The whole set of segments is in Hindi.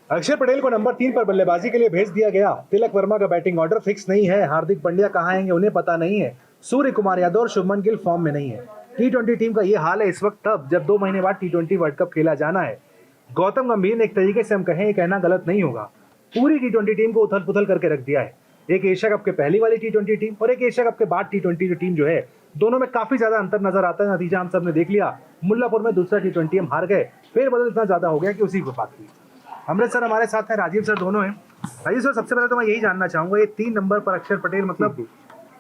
अक्षर पटेल को नंबर 3 पर बल्लेबाजी के लिए भेज दिया गया। तिलक वर्मा का बैटिंग ऑर्डर फिक्स नहीं है। हार्दिक पांड्या कहां आएंगे उन्हें पता नहीं है। सूर्य कुमार यादव और शुभमन गिल फॉर्म में नहीं है। टी20 टीम का ये हाल है इस वक्त, तब जब 2 महीने बाद टी20 वर्ल्ड कप खेला जाना है। गौतम गंभीर ने एक तरीके से हम कहें, ये कहना गलत नहीं होगा, पूरी टी20 टीम को उथल पुथल करके रख दिया है। एक एशिया कप के पहली वाली टी20 टीम और एक एशिया कप के बाद टी20 टीम जो है, दोनों में काफी ज्यादा अंतर नजर आता है। नतीजा हम सब ने देख लिया। मुल्लापुर में दूसरा टी20 हम हार गए, फिर बदल इतना ज्यादा हो गया कि उसी को बात हुई। अमृत सर हमारे साथ हैं, राजीव सर दोनों हैं। राजीव सर, सबसे पहले तो मैं यही जानना चाहूंगा, ये 3 नंबर पर अक्षर पटेल, मतलब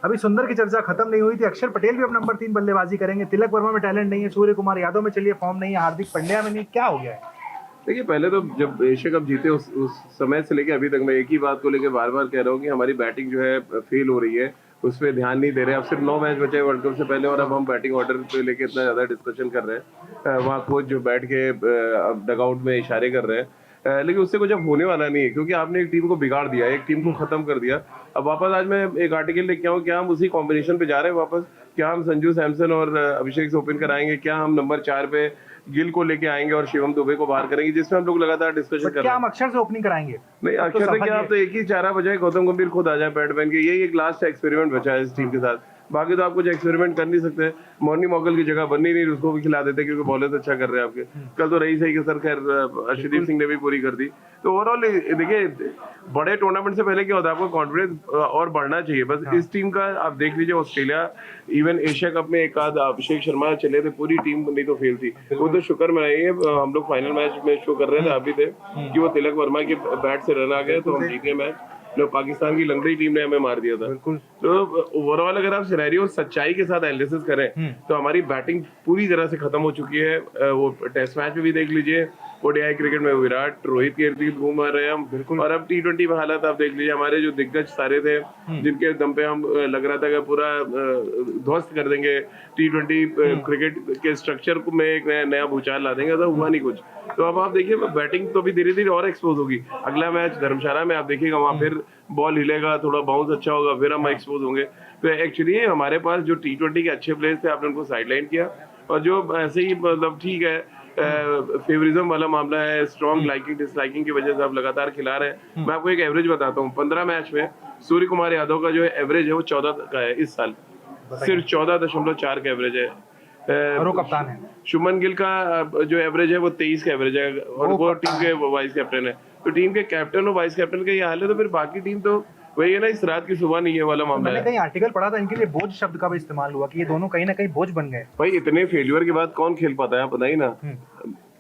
अभी सुंदर की चर्चा खत्म नहीं हुई थी, अक्षर पटेल भी अब नंबर 3 बल्लेबाजी करेंगे। तिलक वर्मा में टैलेंट नहीं है, सूर्य कुमार यादव में चलिए फॉर्म नहीं है, हार्दिक पांड्या में नहीं, क्या हो गया है? देखिए, पहले तो जब एशिया कप जीते उस समय से लेके अभी तक मैं एक ही बात को लेकर बार बार कह रहा हूँ कि हमारी बैटिंग जो है फेल हो रही है, उस पर ध्यान नहीं दे रहे। अब सिर्फ 9 मैच बचे वर्ल्ड कप से पहले और अब हम बैटिंग ऑर्डर पे लेके इतना ज्यादा डिस्कशन कर रहे हैं। वहाँ कोच जो बैठ के डगआउट में इशारे कर रहे हैं, लेकिन उससे कुछ अब होने वाला नहीं है, क्योंकि आपने एक टीम को बिगाड़ दिया, एक टीम को खत्म कर दिया। अब वापस आज मैं एक आर्टिकल लेके आऊँ, क्या हम उसी कॉम्बिनेशन पे जा रहे हैं वापस? क्या हम संजू सैमसन और अभिषेक से ओपन कराएंगे? क्या हम नंबर 4 पे गिल को लेके आएंगे और शिवम दुबे को बाहर करेंगे, जिसमें हम लोग लगातार डिस्कशन कर रहे हैं? क्या हम अक्षर से ओपनिंग कराएंगे? नहीं, अक्षर से क्या, आप तो एक ही चारा बचा है, गौतम गंभीर खुद आ जाए पैड पहन के। यही एक लास्ट एक्सपेरिमेंट बचा है इस टीम के साथ। बाकी तो आप कुछ एक्सपेरिमेंट कर नहीं सकते। मॉर्नी मॉगल की जगह बननी नहीं, उसको भी खिला देते क्योंकि बॉलर्स अच्छा कर रहे हैं आपके। कल तो रही सही कि सर, खैर अर्शदीप सिंह ने भी पूरी कर दी। तो ओवरऑल देखिए, बड़े टूर्नामेंट से पहले क्या होता है, आपको कॉन्फिडेंस और बढ़ना चाहिए। बस इस टीम का आप देख लीजिए, ऑस्ट्रेलिया इवन एशिया कप में एक आध अभिषेक शर्मा चले थे, पूरी टीम नहीं तो फेल थी। वो तो शुक्र मनाइए, हम लोग फाइनल मैच में शो कर रहे थे, आप भी थे, कि वो तिलक वर्मा के बैट से रन आ गए तो हम जीत गए मैच। पाकिस्तान की लंगड़ी टीम ने हमें मार दिया था। तो ओवरऑल अगर आप सिनेरियो सच्चाई के साथ एनालिसिस करें तो हमारी बैटिंग पूरी तरह से खत्म हो चुकी है। वो टेस्ट मैच में भी देख लीजिए, ओडीआई क्रिकेट में विराट, रोहित के इर्द गिर्द घूम रहे हैं हम, और अब टी20 में हालत आप देख लीजिए। हमारे जो दिग्गज सारे थे, जिनके दम पे हम लग रहा था कि पूरा ध्वस्त कर देंगे टी20 क्रिकेट के स्ट्रक्चर को, में एक नया भूचाल ला देंगे, तो हुआ नहीं कुछ। तो अब आप देखिए, बैटिंग तो भी धीरे धीरे और एक्सपोज होगी। अगला मैच धर्मशाला में आप देखिएगा, वहां फिर बॉल हिलेगा, थोड़ा बाउंस अच्छा होगा, फिर हम एक्सपोज होंगे। तो एक्चुअली हमारे पास जो टी20 के अच्छे प्लेयर्स थे, आपने उनको साइडलाइन किया, और जो ऐसे ही मतलब ठीक है, फेवरिज्म वाला मामला है, स्ट्रॉन्ग लाइकिंग डिसलाइकिंग की वजह से आप लगातार खिला रहे हैं। मैं आपको एक एवरेज बताता हूँ, 15 मैच में सूर्य कुमार यादव का जो एवरेज है वो 14 का है इस साल, सिर्फ 14.4 का एवरेज है। और वो कप्तान है। शुभमन गिल का जो एवरेज है वो 23 का एवरेज है, और वो टीम के वाइस कैप्टन है। तो टीम के कैप्टन और वाइस कैप्टन का ये हाल है, तो फिर बाकी टीम तो वही है ना, इस रात की सुबह नहीं है वाला मामला है। मैंने कहीं आर्टिकल पढ़ा था, इनके लिए बोझ शब्द का भी इस्तेमाल हुआ कि ये दोनों कहीं ना कहीं बोझ बन गए। भाई, इतने फेल्यूर के बाद कौन खेल पाता है, आप बताइए ना।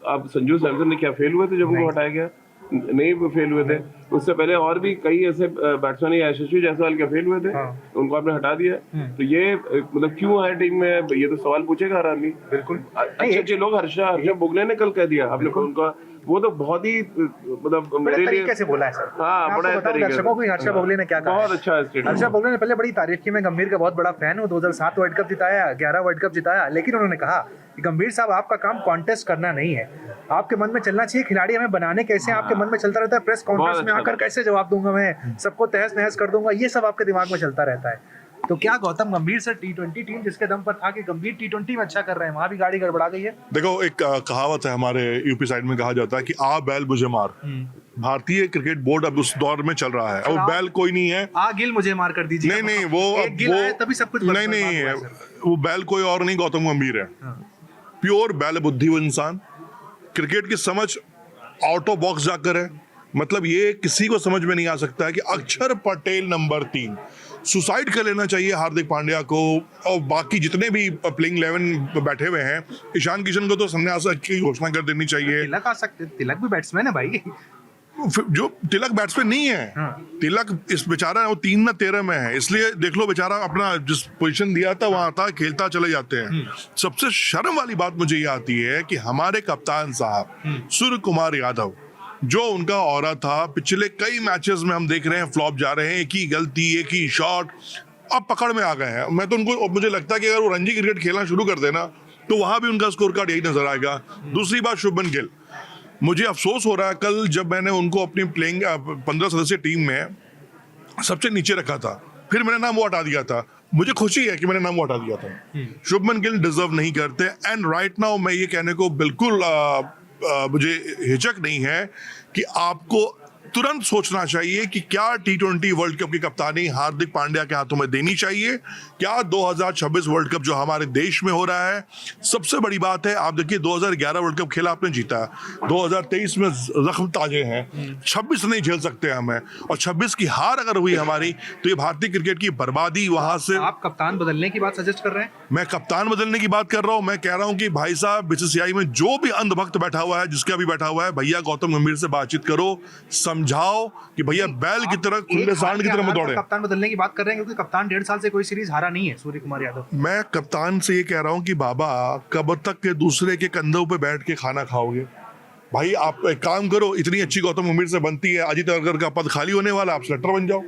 आप संजू सैमसन ने क्या फेल हुए थे जब उनको हटाया गया? नहीं फेल हुए थे। उससे पहले और भी कई ऐसे बैट्समैन, यशस्वी जायसवाल क्या फेल हुए थे, उनको आपने हटा दिया। तो ये मतलब क्यों है टीम में, ये तो सवाल पूछेगा हर आदमी। बिल्कुल अच्छे लोग, हर्षा बुगले ने कल कह दिया आपने उनका, वो तो बहुत ही मतलब मेरे लिए कैसे बोला है सर। हाँ, बड़ा दर्शकों को हर्षा बोगले ने क्या कहा, बहुत अच्छा है। हर्षा बोगले ने पहले बड़ी तारीफ की, मैं गंभीर का बहुत बड़ा फैन हूँ, 2007 वर्ल्ड कप जिताया, 11 वर्ल्ड कप जिताया, लेकिन उन्होंने कहा कि गंभीर साहब, आपका काम कॉन्टेस्ट करना नहीं है, आपके मन में चलना चाहिए खिलाड़ी हमें बनाने कैसे, आपके मन में चलता रहता है प्रेस कॉन्फ्रेंस में आकर कैसे जवाब दूंगा मैं, सबको तहस नहस कर दूंगा, ये सब आपके दिमाग में चलता रहता है। तो क्या गौतम गंभीर सर, टी20 टीम जिसके दम पर था कि गंभीर टी20 में अच्छा कर रहे हैं, वहां भी गाड़ी गड़बड़ा गई है? देखो, एक कहावत है हमारे यूपी साइड में, कहा जाता है कि आ बैल मुझे मार। भारतीय क्रिकेट बोर्ड अब उस दौर में चल रहा है, अब बैल कोई नहीं है। आ गिल मुझे मार कर दीजिए। नहीं, वो तभी सब कुछ नहीं, वो बैल कोई और नहीं, गौतम गंभीर है। प्योर बैल बुद्धि वो इंसान, क्रिकेट की समझ आउट ऑफ बॉक्स जाकर है। मतलब ये किसी को समझ में नहीं आ सकता है कि अक्षर पटेल नंबर 3 सुसाइड कर लेना चाहिए हार्दिक पांड्या को, और बाकी जितने भी प्लेइंग 11 बैठे हुए हैं, ईशान किशन को तो संन्यास की घोषणा कर देनी चाहिए। तिलक आ सकते, तिलक भी बैट्समैन है भाई। जो तिलक बैट्समैन नहीं है, तिलक इस बेचारा वो 3 ना 13 में है, इसलिए देख लो बेचारा अपना जिस पोजीशन दिया था वहां था, खेलता चले जाते हैं। सबसे शर्म वाली बात मुझे ये आती है कि हमारे कप्तान साहब सूर्य कुमार यादव, जो उनका ऑरा था, पिछले कई मैचेस में हम देख रहे हैं फ्लॉप जा रहे हैं, एक ही गलती, एक ही शॉट, अब पकड़ में आ गए हैं। मैं तो उनको, मुझे लगता है कि अगर वो रणजी क्रिकेट खेलना शुरू कर देना तो वहां भी उनका स्कोर कार्ड यही नजर आएगा। दूसरी बात, शुभमन गिल, मुझे अफसोस हो रहा है, कल जब मैंने उनको अपनी प्लेइंग 15 सदस्य टीम में सबसे नीचे रखा था, फिर मैंने नाम वो हटा दिया था, मुझे खुशी है कि मैंने नाम वो हटा दिया था। शुभमन गिल डिजर्व नहीं करते, एंड राइट नाउ मैं ये कहने को बिल्कुल मुझे हिचक नहीं है कि आपको तुरंत सोचना चाहिए कि क्या T20 वर्ल्ड कप की कप्तानी हार्दिक पांड्या के हाथों में देनी चाहिए, क्या 2026 वर्ल्ड कप जो हमारे देश में हो रहा है। सबसे बड़ी बात है, आप देखिए 2011 वर्ल्ड कप खेला आपने, जीता, 2023 में जख्म ताजे हैं, 26 नहीं झेल सकते हमें, और 26 की हार अगर हुई हमारी तो ये भारतीय क्रिकेट की बर्बादी वहां से। आप कप्तान बदलने की बात सजेस्ट कर रहे हैं? मैं कप्तान बदलने की बात कर रहा हूं। मैं कह रहा हूं कि भाई साहब बीसीसीआई में जो भी अंधभक्त बैठा हुआ है, जिसका भी बैठा हुआ है, भैया गौतम गंभीर से बातचीत करो, समझाओ कि भैया बैल की तरह, खुले सांड की तरह मत दौड़े। कप्तान बदलने की बात कर रहे हैं क्योंकि कप्तान 1.5 साल से कोई सीरीज हारा नहीं है, सूर्य कुमार यादव। मैं कप्तान से ये कह रहा हूं कि बाबा कब तक के दूसरे के कंधों पे बैठ के खाना खाओगे भाई। आप एक काम करो, इतनी अच्छी गौतम गंभीर से बनती है, अजीत अगर का पद खाली होने वाला, आप सेलेक्टर बन जाओ।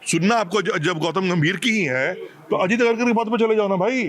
सुनना आपको जब गौतम गंभीर की ही है तो अजीत अगर के पद पे चले जाओ ना भाई।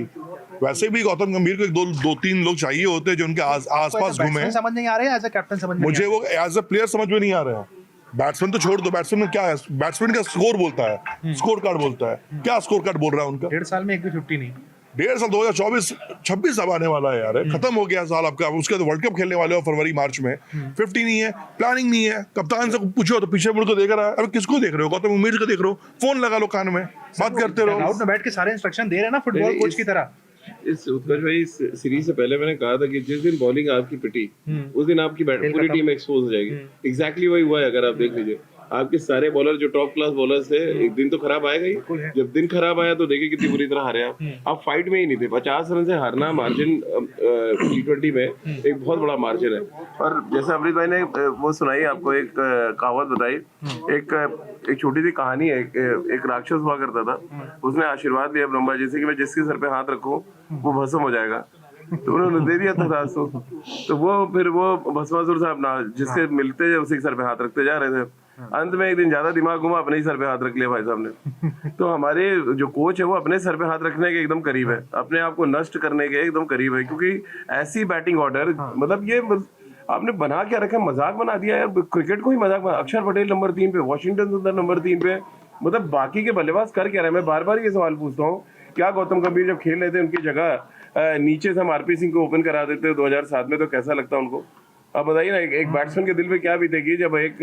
वैसे भी गौतम गंभीर को दो तीन लोग चाहिए होते हैं जो उनके आसपास घूमे। समझ नहीं आ रहे हैं, एज अ कैप्टन समझ में मुझे वो एज अ प्लेयर समझ में नहीं आ रहा है। बैट्समैन तो छोड़ दो, बैट्समैन में क्या है, बैट्समैन का स्कोर बोलता है, स्कोर कार्ड बोलता है, क्या स्कोर कार्ड बोल रहा है उनका। 1.5 साल में एक भी 50 नहीं। 1.5 साल 2024-26 अब आने वाला है यार, खत्म हो गया साल आपका। उसके बाद वर्ल्ड कप खेलने वाले हो फरवरी मार्च में, 50 नहीं है, प्लानिंग नहीं है। कप्तान से पूछो तो पीछे मुड़ को देख रहा है। अब किसको देख रहे हो? गौतम गंभीर को देख रहे हो? फोन लगा लो कान में, बात करते रहो। आउट में बैठ के सारे इंस्ट्रक्शन दे रहे हैं ना, फुटबॉल कोच की तरह। इस उत्कर्ष भाई, इस सीरीज से पहले मैंने कहा था कि जिस दिन बॉलिंग आपकी पिटी उस दिन आपकी पूरी टीम एक्सपोज हो जाएगी। एग्जैक्टली वही हुआ है। अगर आप देख लीजिए, आपके सारे बॉलर जो टॉप क्लास बॉलर्स थे, एक दिन तो खराब आएगा ही। जब दिन खराब आया तो देखिए कितनी बुरी तरह हारे आप फाइट में ही नहीं थे। 50 रन से हारना मार्जिन T20 में एक बहुत बड़ा मार्जिन है। और जैसे अमृत भाई ने वो सुनाई आपको, एक कहावत बताई, एक छोटी सी कहानी है। एक राक्षस हुआ करता था, उसने आशीर्वाद दिया ब्रह्मा जी से कि मैं जिसके सर पे हाथ रखूं वो भस्म हो जाएगा। तो उन्होंने दे दिया था तो वो फिर वो भस्मासुर साहब ना जिसके मिलते उसी के सर पे हाथ रखते जा रहे थे। अंत में एक दिन ज्यादा दिमाग घुमा, अपने ही सर पे हाथ रख लिया भाई साहब ने। तो हमारे जो कोच है वो अपने सर पे हाथ रखने के एकदम करीब है, अपने आप को नष्ट करने के एकदम करीब है। क्योंकि ऐसी बैटिंग ऑर्डर, मतलब ये आपने बना क्या रखा, मजाक बना दिया यार। क्रिकेट को ही मजाक बना। अक्षर पटेल नंबर 3 पे, वाशिंगटन सुंदर नंबर 3 पे, मतलब बाकी के बल्लेबाज कर क्या रहे हैं? मैं बार बार ये सवाल पूछता हूँ, क्या गौतम गंभीर जब खेल रहे थे उनकी जगह नीचे से हम आरपी सिंह को ओपन करा देते 2007 में, तो कैसा लगता उनको? आप बताइए ना, एक बैट्समैन के दिल पे क्या बीतेगी जब एक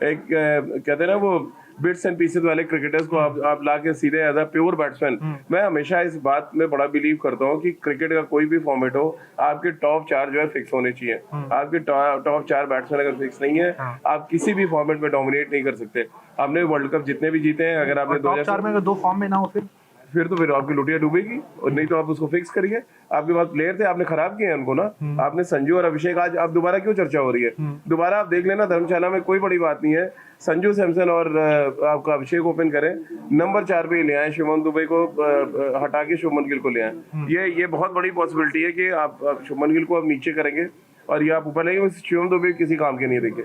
कहते हैं ना वो बिट्स एंड पीसेस वाले क्रिकेटर्स को आप ला के सीधे एज अ प्योर बैट्समैन। मैं हमेशा इस बात में बड़ा बिलीव करता हूँ कि क्रिकेट का कोई भी फॉर्मेट हो, आपके टॉप 4 जो है फिक्स होने चाहिए। आपके टॉप 4 बैट्समैन अगर फिक्स नहीं है, आप किसी भी फॉर्मेट में डोमिनेट नहीं कर सकते। आपने वर्ल्ड कप जितने भी जीते हैं, अगर आपने 2004 में अगर 2 फॉर्म में ना हो फिर तो फिर आपकी लुटिया डूबेगी। और नहीं तो आप उसको फिक्स करिए। आपके पास प्लेयर थे, आपने खराब किए हैं उनको ना। आपने संजू और अभिषेक, आज आप दोबारा क्यों चर्चा हो रही है? दोबारा आप देख लेना धर्मशाला में, कोई बड़ी बात नहीं है। संजू सैमसन और आपका अभिषेक ओपन करें, नंबर 4 पे ले आए, शुभमन दुबे को हटा के शुभमन गिल को ले आए। ये बहुत बड़ी पॉसिबिलिटी है कि आप शुभमन गिल को आप नीचे करेंगे और ये आप ऊपर लेंगे। शिवम दुबे किसी काम के नहीं देंगे।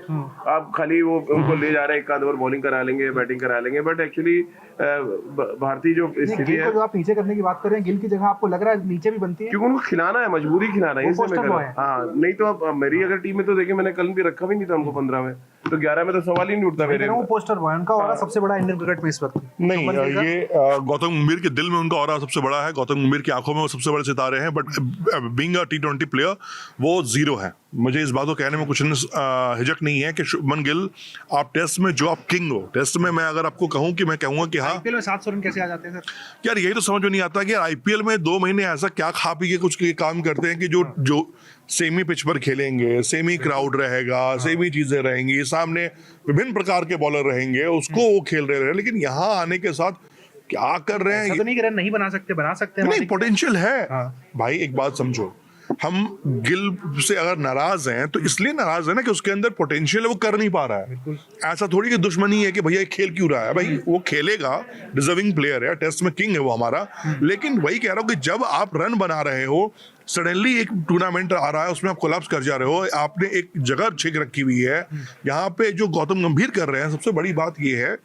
आप खाली वो उनको ले जा रहे हैं, एक आध ओवर बॉलिंग करा लेंगे, बैटिंग करा लेंगे। बट एक्चुअली भारतीय जो स्थिति है, जो आप नीचे करने की बात कर रहे हैं, गिल की जगह आपको लग रहा है नीचे भी बनती है? क्योंकि उनको खिलाना है, मजबूरी खिलाना है। हाँ, नहीं तो आप मेरी अगर टीम में तो देखिए, मैंने कल भी रखा भी नहीं था उनको 15 में, तो 11 में तो सवाल ही नहीं उठता मेरे। वो पोस्टर बॉय उनका ऑरा सबसे बड़ा इंडियन क्रिकेट में इस वक्त। नहीं, ये गौतम गंभीर के दिल में उनका ऑरा सबसे बड़ा है, गौतम गंभीर की आंखों में वो सबसे बड़े सितारे हैं। But being a T20 player वो जीरो है। मुझे इस बात को कहने में कुछ हिचक नहीं है कि शुभमन गिल, आप टेस्ट में जो आप किंग हो, टेस्ट में मैं अगर आपको कहूं कि मैं कहूंगा कि हाँ, आईपीएल में 700 रन कैसे आ जाते हैं सर? यार यही तो समझ में नहीं आता कि आईपीएल में 2 महीने ऐसा क्या खा पी के कुछ काम करते हैं कि जो सेमी पिच पर खेलेंगे, सेमी क्राउड रहेगा, सेमी चीजें रहेंगी, सामने विभिन्न प्रकार के बॉलर रहेंगे, उसको वो खेल रहे हैं। लेकिन यहाँ आने के साथ क्या कर रहे हैं? तो नहीं, रन नहीं बना सकते हैं। नहीं, पोटेंशियल है भाई। एक बात समझो, हम गिल से अगर नाराज हैं तो इसलिए नाराज है ना कि उसके अंदर पोटेंशियल है, वो कर नहीं पा रहा है। ऐसा थोड़ी कि दुश्मनी है कि भैया खेल क्यों रहा है। भाई वो खेलेगा, डिजर्विंग प्लेयर है, टेस्ट में किंग है वो हमारा। लेकिन वही कह रहा हूं कि जब आप रन बना रहे हो, सडनली एक टूर्नामेंट आ रहा है, उसमें आप कोलैप्स कर जा रहे हो, आपने एक जगह छिक रखी हुई है। यहाँ पे जो गौतम गंभीर कर रहे हैं, सबसे बड़ी बात ये है,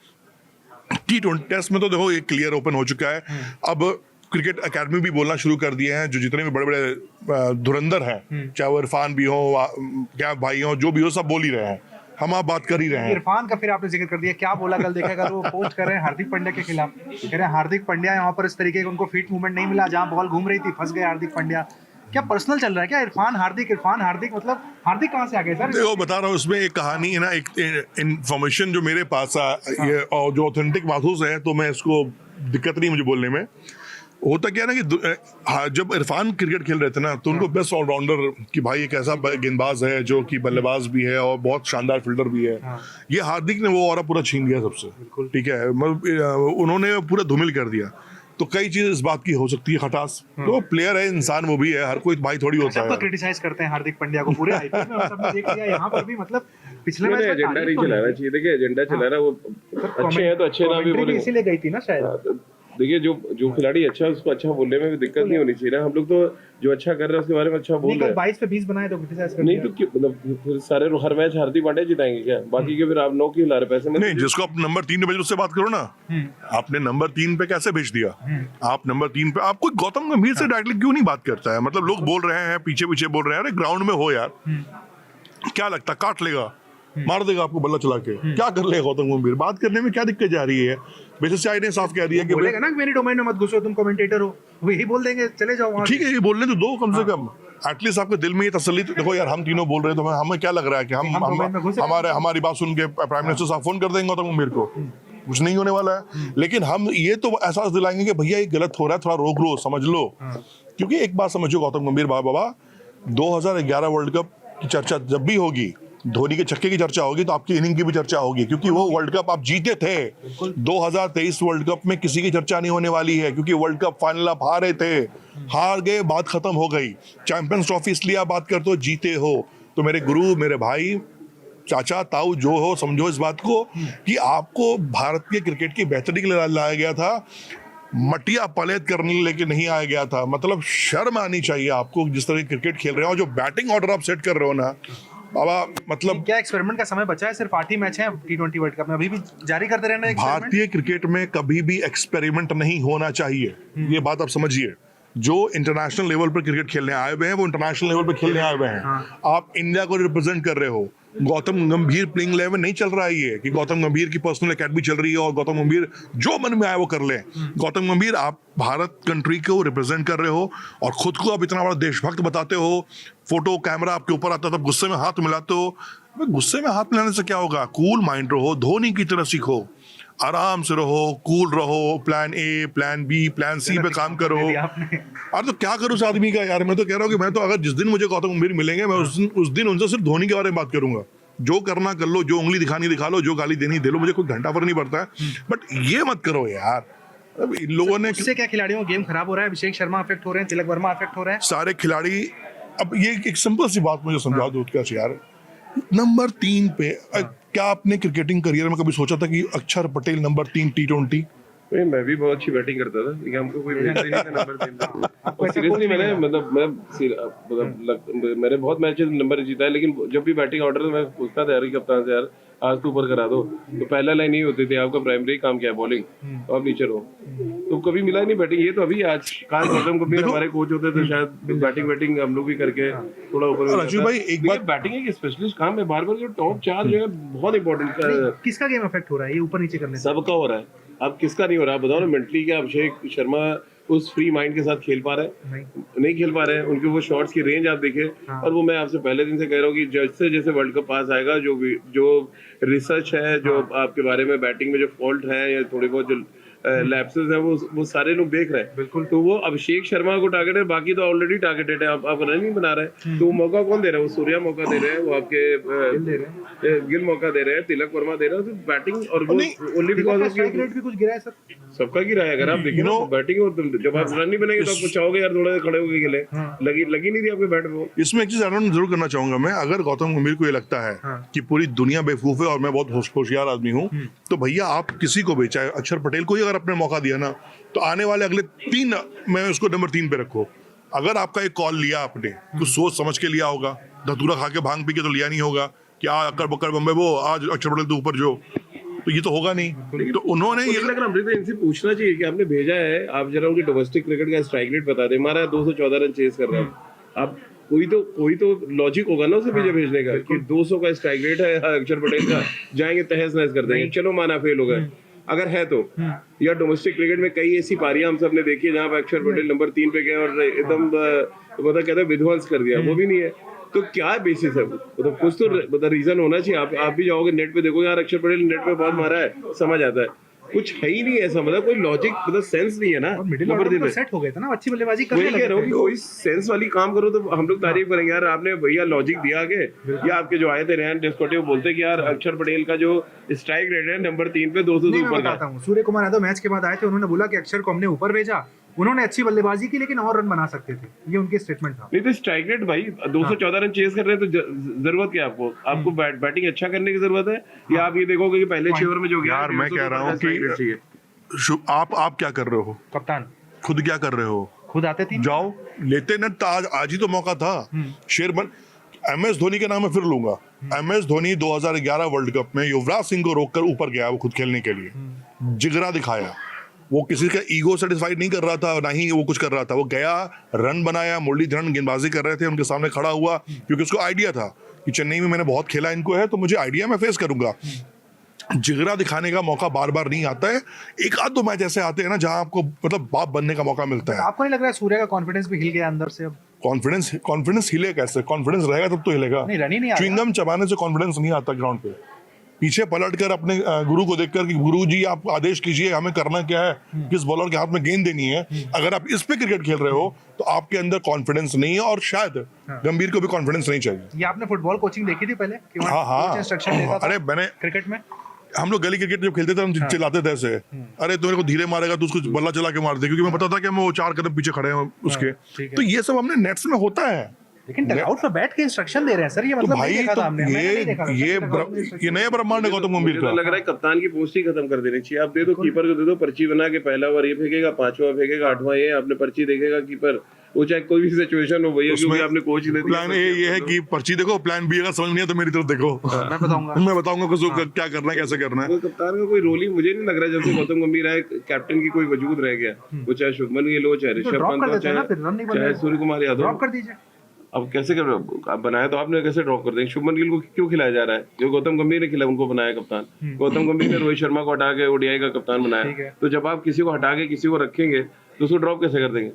T20 टेस्ट में तो देखो एक क्लियर ओपन हो चुका है। अब क्रिकेट एकेडमी भी बोलना शुरू कर दिए हैं, जो जितने भी बड़े बड़े धुरंधर हैं, चाहे वो इरफान भी हो, क्या भाई हो, जो भी हो, सब बोल ही रहे हैं। हम आप बात कर ही रहे हैं। इरफान का फिर आपने जिक्र कर दिया, क्या बोला कल देखा? कल वो पोस्ट कर रहे हैं हार्दिक पांड्या के खिलाफ, कह रहे हैं हार्दिक पांड्या यहाँ पर इस तरीके का उनको फीट मूवमेंट नहीं मिला, जहाँ बॉल घूम रही थी फंस गए हार्दिक पांड्या। क्या पर्सनल चल रहा है क्या? इरफान हार्दिक मतलब हार्दिक कहाँ से आ गए सर? देखो बता रहा हूँ, उसमें एक कहानी है ना, एक इंफॉर्मेशन जो मेरे पास ये और जो ऑथेंटिक महसूस है, तो मैं इसको दिक्कत नहीं मुझे बोलने में। होता क्या है ना कि जब इरफान क्रिकेट खेल रहे थे ना, तो उनको बेस्ट ऑलराउंडर कि भाई एक ऐसा गेंदबाज है जो कि बल्लेबाज भी है और बहुत शानदार फील्डर भी है, ये हार्दिक ने वो और पूरा छीन लिया सबसे। ठीक है, मतलब उन्होंने पूरा धूमिल कर दिया। तो कई चीज इस बात की हो सकती है खटास, तो प्लेयर है, इंसान वो भी है, हर कोई भाई थोड़ी होता सबको है। क्रिटिसाइज करते हैं हार्दिक पांड्या को पूरे आईपीएल में, सबने देख लिया यहाँ पर भी, मतलब पिछले मैच में एजेंडा नहीं चलाना चाहिए। देखिए एजेंडा चला रहा है, वो अच्छे हैं तो अच्छे ना भी बोले, इसीलिए गई थी ना शायद। देखिए जो खिलाड़ी अच्छा है उसको अच्छा बोलने में भी दिक्कत नहीं होनी चाहिए ना। हम लोग तो जो अच्छा कर रहे हैं उसके बारे में अच्छा बोल रहे हैं। 22 पे 20 बनाए तो क्रिटिसाइज कर नहीं तो क्यों, मतलब फिर सारे हर मैच हार्दिक पांड्या जिताएंगे क्या? बाकी के फिर आप 9 क्यों ला रहे पैसे? नहीं, जिसको आप नंबर 3 पे भेजो उससे बात करो ना। आपने नंबर 3 पे कैसे भेज दिया? आप नंबर 3 पे, आपको गौतम गंभीर से डायरेक्टली क्यों नहीं बात करता है? मतलब लोग बोल रहे हैं, पीछे पीछे बोल रहे हैं, अरे ग्राउंड में हो यार, क्या लगता, काट लेगा, मार देगा आपको बल्ला चला के, क्या कर लेगा गौतम गंभीर? बात करने में क्या दिक्कत जा रही है? बीसीसीआई ने साफ कह दिया कि बोलेगा ना मेरी डोमेन में मत घुसो, तुम कमेंटेटर हो, वो यही बोल देंगे, चले जाओ वहां। ठीक है, ये बोलने तो दो कम से कम, एटलीस्ट आपके दिल में ये तसल्ली तो देखो यार, हम तीनों बोल रहे हैं तो हमें क्या लग रहा है कि हमारी बात सुन के प्राइम मिनिस्टर साहब फोन कर देंगे गौतम गंभीर को, कुछ नहीं होने वाला है। लेकिन हम ये तो एहसास दिलाएंगे कि भैया ये गलत हो रहा है, थोड़ा रोक लो, समझ लो। क्योंकि एक बात समझो गौतम गंभीर बाबा, 2011 वर्ल्ड कप की चर्चा जब भी होगी, धोनी के छक्के की चर्चा होगी, तो आपकी इनिंग की भी चर्चा होगी, क्योंकि वो वर्ल्ड कप आप जीते थे। 2023 वर्ल्ड कप में किसी की चर्चा नहीं होने वाली है, क्योंकि वर्ल्ड कप फाइनल आप हारे थे, हार गए, बात खत्म हो गई। चैंपियंस ट्रॉफी इसलिए आप बात करते हो, जीते हो। तो मेरे गुरु, मेरे भाई, चाचा, ताऊ जो हो, समझो इस बात को कि आपको भारतीय क्रिकेट की बेहतरी के लिए लाया गया था, मटिया पलेद करने लेके नहीं आया गया था। मतलब शर्म आनी चाहिए आपको, जिस तरह क्रिकेट खेल रहे हो, और जो बैटिंग ऑर्डर आप सेट कर रहे हो ना बाबा, मतलब क्या एक्सपेरिमेंट का समय बचा है? सिर्फ 8 ही मैच है T20 वर्ल्ड कप में, अभी भी जारी करते रहना है एक्सपेरिमेंट। भारतीय क्रिकेट में कभी भी एक्सपेरिमेंट नहीं होना चाहिए, ये बात आप समझिए। जो इंटरनेशनल लेवल पर क्रिकेट खेलने आए हुए हैं, वो इंटरनेशनल लेवल पर खेलने आए हुए हैं। आप इंडिया को रिप्रेजेंट कर रहे हो। गौतम गंभीर प्लेइंग 11 नहीं चल रहा है ये कि गौतम गंभीर की पर्सनल एकेडमी चल रही है और गौतम गंभीर जो मन में आए वो कर ले। गौतम गंभीर, आप भारत कंट्री को रिप्रेजेंट कर रहे हो और खुद को आप इतना बड़ा देशभक्त बताते हो। फोटो कैमरा आपके ऊपर आता है तब गुस्से में हाथ मिलाते हो। गुस्से में हाथ मिलाने से क्या होगा? कूल माइंड रहो, धोनी की तरह सीखो, आराम से रहो, कूल रहो, plan A, plan B, plan C पे काम करो। अरे तो क्या करूं उस आदमी का यार? मैं तो कह रहा हूं कि मैं तो अगर जिस दिन मुझे गौतम गंभीर मिलेंगे, मैं उस दिन उनसे सिर्फ धोनी के बारे में बात करूंगा। जो करना कर लो, जो उंगली दिखानी दिखा लो, जो गाली देनी दे लो, मुझे कोई घंटा फर्क नहीं पड़ता है। बट ये मत करो यार। अब इन लोगों ने, इससे क्या खिलाड़ियों का गेम खराब हो रहा है? अभिषेक शर्मा अफेक्ट हो रहे हैं, तिलक वर्मा अफेक्ट हो रहे हैं, सारे खिलाड़ी। अब ये एक सिंपल सी बात मुझे समझा दो क्या यार, नंबर 3 पे क्या आपने क्रिकेटिंग करियर में कभी सोचा था कि अक्षर पटेल नंबर 3 T20? मैं भी बहुत अच्छी बैटिंग करता था, लेकिन हमको कोई भेजता ही नहीं था नंबर 3 पे। सीरियसली मैंने बहुत मैचेस नंबर जीता है, लेकिन जब भी बैटिंग ऑर्डर मैं पूछता था यार कप्तान से, यार आज तो ऊपर करा दो, तो पहला लाइन ही होती थी, आपका प्राइमरी काम क्या है? बॉलिंग, तो आप नीचे रहो। तो कभी मिला नहीं बैटिंग। ये तो अभी आज काश गौतम गंभीर हमारे कोच होते तो शायद बैटिंग हम लोग भी करके थोड़ा ऊपर। राजू भाई एक बात, बैटिंग एक स्पेशलिस्ट काम है, बार बार जो टॉप 4 जो है बहुत इंपॉर्टेंट। किसका गेम अफेक्ट हो रहा है ये ऊपर नीचे करने से? सबका हो रहा है। अब किसका नहीं हो रहा बताओ ना? मेंटली क्या अभिषेक शर्मा उस फ्री माइंड के साथ खेल पा रहे हैं? नहीं खेल पा रहे हैं। उनके वो शॉट्स की रेंज आप देखें। और वो मैं आपसे पहले दिन से कह रहा हूँ कि जैसे जैसे वर्ल्ड कप पास आएगा, जो रिसर्च है, जो आपके बारे में बैटिंग में जो फॉल्ट है या थोड़ी बहुत जो लैप्सेस है, वो सारे लोग देख रहे हैं। बिल्कुल। तो वो अभिषेक शर्मा को टारगेट है, बाकी तो ऑलरेडी टारगेटेड है। आप रन बना रहे हैं, तो मौका कौन दे रहा है? वो सूर्या मौका दे रहे हैं, वो आपके गिल मौका दे रहे हैं, तिलक वर्मा दे रहे हैं। तो बैटिंग और only because of strike rate भी कुछ गिरा है सर, सबका गिरा है। अगर आप देखिए ना बैटिंग, और जब आप रन नहीं बनेंगे तो आप कुछ चाहोगे यार थोड़ा खड़े होके खेले, लगी नहीं थी आपके बैट में। इसमें एक चीज ऐड ऑन जरूर करना चाहूंगा मैं। अगर गौतम गंभीर को ये लगता है कि पूरी दुनिया बेवकूफ है और मैं बहुत होशियार आदमी हूँ, तो भैया आप किसी को भी, चाहे अक्षर पटेल को ही अगर आपने मौका दिया ना, तो आने वाले अगले 3 मैं उसको नंबर 3 पे रखो। अगर आपका एक कॉल लिया आपने, तो सोच समझ के लिया होगा। धतूरा खा के भांग पी के तो लिया नहीं होगा कि अक्कर बक्कर बम्बे वो आज अक्षर पटेल तो ऊपर जो, तो ये तो होगा नहीं। तो उन्होंने ये लग रहा है इनसे पूछना चाहिए कि आपने भेजा है, आप जरा उनकी डोमेस्टिक क्रिकेट का स्ट्राइक रेट बता दें। हमारा 214 रन चेस कर रहा है। अब कोई तो लॉजिक होगा ना उसे भेजने का कि 200 का स्ट्राइक रेट है अक्षर पटेल का, जाएंगे तहस नहस कर देंगे, चलो माना फेल हो गए। अगर है तो, या डोमेस्टिक क्रिकेट में कई ऐसी पारियां हम सब ने देखी है जहां पर अक्षर पटेल नंबर 3 पे गए और एकदम मतलब कहते हैं विध्वंस कर दिया, वो भी नहीं है। तो क्या बेसिस है, मतलब कुछ तो मतलब रीजन होना चाहिए। आप भी जाओगे नेट पे देखो यार अक्षर पटेल नेट पे बहुत मारा है, समझ आता है। कुछ है ही नहीं ऐसा, मतलब कोई लॉजिक मतलब सेंस नहीं है ना। और मिडिल ऑर्डर तो सेट हो गए थे ना, अच्छी बल्लेबाजी करने वही लगे कह रहा हूँ थे। कि कोई सेंस वाली काम करो तो हम लोग तारीफ करेंगे यार, आपने भैया लॉजिक दिया आगे। या आपके जो आए थे रेहान डिस्कोटे वो बोलते कि यार अक्षर पटेल का जो स्ट्राइक रेट है नंबर 3 पे 200 से नहीं, मैं ऊपर का। बताता हूँ, सूर्य कुमार यादव मैच के बाद आए थे, उन्होंने बोला कि अक्षर को हमने ऊपर भेजा, उन्होंने अच्छी बल्लेबाजी की लेकिन और रन बना सकते थे, ये उनकी स्टेटमेंट था। नहीं तो स्ट्राइक रेट भाई 214 रन चेस कर रहे हैं तो जरूरत क्या है आपको? आपको बैटिंग अच्छा करने की जरूरत है, या आप ये देखोगे कि पहले 6 ओवर में जो गया यार मैं कह रहा हूँ कि आप क्या कर रहे हो, कप्तान खुद क्या कर रहे हो? खुद आते थे, जाओ लेते ना, आज ही तो मौका था। शेरमन MS धोनी के नाम में फिर लूंगा। MS धोनी 2011 वर्ल्ड कप में युवराज सिंह को रोककर ऊपर गया वो खुद खेलने के लिए, जिगरा दिखाया। वो किसी का ईगो सेटिस्फाइड नहीं कर रहा था, ना ही वो कुछ कर रहा था। वो गया, रन बनाया, मुरलीधरन गेंदबाजी कर रहे थे, उनके सामने खड़ा हुआ क्योंकि उसको आइडिया था कि चेन्नई में मैंने बहुत खेला इनको है तो मुझे आइडिया मैं फेस करूंगा। जिगरा दिखाने का मौका बार बार नहीं आता है, एक आध दो मैच ऐसे आते हैं ना जहां आपको मतलब बाप बनने का मौका मिलता है। आपको नहीं लग रहा है सूर्य का कॉन्फिडेंस भी हिल गया अंदर से? अब कॉन्फिडेंस हिले कैसे? कॉन्फिडेंस रहेगा तब तो हिलेगा। नहीं, रन ही नहीं आ रहा। च्युइंगम चबाने से कॉन्फिडेंस नहीं आता ग्राउंड पे। पीछे पलट कर अपने गुरु को देखकर कि गुरु जी आप आदेश कीजिए हमें करना क्या है, किस बॉलर के हाथ में गेंद देनी है। अगर आप इस पे क्रिकेट खेल रहे हो तो आपके अंदर कॉन्फिडेंस नहीं है, और शायद गंभीर को भी कॉन्फिडेंस नहीं चाहिए। ये आपने फुटबॉल कोचिंग देखी थी पहले कि वहाँ हाँ कोच इंस्ट्रक्शन देता था? अरे मैंने क्रिकेट में हम लोग गली क्रिकेट जब खेलते थे हम चिल्लाते थे ऐसे, अरे तू मेरे को धीरे मारेगा तो उसको बल्ला चला के मार दे, क्योंकि मैं पता था कि हम वो 4 कदम पीछे खड़े हैं उसके। ठीक है। तो ये सब हमने नेट्स में होता है। लेकिन डगआउट में बैठ के इंस्ट्रक्शन दे रहे हैं सर, ये तो मतलब भाई नहीं देखा तो था हमने, मैंने नहीं देखा था ये सर, dugout में instruction। नया ब्रह्मांड है गौतम गंभीर मुझे तो का। लग रहा है कप्तान की पोस्ट ही खत्म कर देनी चाहिए। आप दे दो कीपर को, दे दो पर्ची बना के, पहला ओवर ये फेंकेगा, 5वां फेंकेगा, 8वां ये, आपने पर्ची देखेगा कीपर, वो चाहे कोई भी सिचुएशन हो भैया, क्योंकि आपने कोच ही दे दिया। प्लान ए ये है कि पर्ची देखो, प्लान बी अगर समझ नहीं है तो मेरी तरफ देखो, मैं बताऊंगा। मैं बताऊंगा किसको क्या करना है, कैसे करना है। तो कप्तान का कोई रोल ही मुझे नहीं लग रहा है। जब से गौतम गंभीर आए कैप्टन की कोई वजूद रह गया, वो चाहे शुभमन गिल हो, चाहे ऋषभ ड्रॉप पंत कर हो, देते हैं ना, फिर रन नहीं बन चाहे रहे, सूर्य कुमार ड्रॉप यादव। कर दीजिए। अब कैसे कर रहे हो? आप बनाया तो आपने, कैसे ड्रॉप कर देंगे? शुभमन गिल को क्यों खिलाया जा रहा है? जो गौतम गंभीर ने खिलाया उनको बनाया कप्तान। गौतम गंभीर ने रोहित शर्मा को हटा के ODI का कप्तान ठीक बनाया। है। तो जब आप किसी को हटा के किसी को रखेंगे तो उसको ड्रॉप कैसे कर देंगे?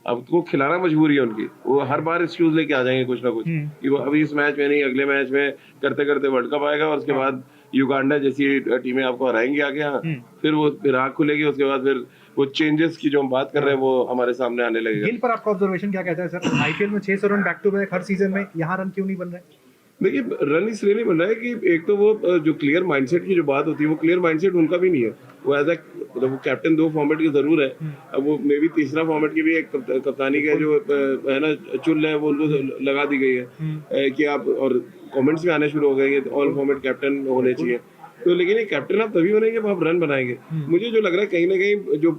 अब वो खिलाना मजबूरी है उनकी, वो हर बार एक्सक्यूज लेके आ जाएंगे कुछ ना कुछ कि वो अभी इस मैच में नहीं, अगले मैच में करते करते वर्ल्ड कप आएगा और उसके बाद युगांडा जैसी टीमें आपको हराएंगी आगे। यहाँ फिर वो फिर आँख खुलेगी, उसके बाद फिर वो चेंजेस की जो हम बात कर रहे हैं वो हमारे सामने आने लगेगा। गिल पर आपका ऑब्जर्वेशन क्या कहता है सर? IPL में 600 रन बैक टू बैक हर सीजन में, यहाँ रन क्यों नहीं बन रहे? देखिए रन इसलिए नहीं बन रहा है कि एक तो वो जो क्लियर माइंडसेट की जो बात होती है, वो क्लियर माइंडसेट उनका भी नहीं है। वो एज मतलब वो कैप्टन 2 फॉर्मेट की जरूर है, अब वो मे भी तीसरा फॉर्मेट की भी एक कप्तानी का जो है ना चुल है वो उनको लगा दी गई है कि आप, और कमेंट्स भी आने शुरू हो गए ऑल फॉर्मेट कैप्टन होने चाहिए। तो लेकिन ये कैप्टन आप तभी बनेंगे जब आप रन बनाएंगे। मुझे जो लग रहा है कहीं ना कहीं जो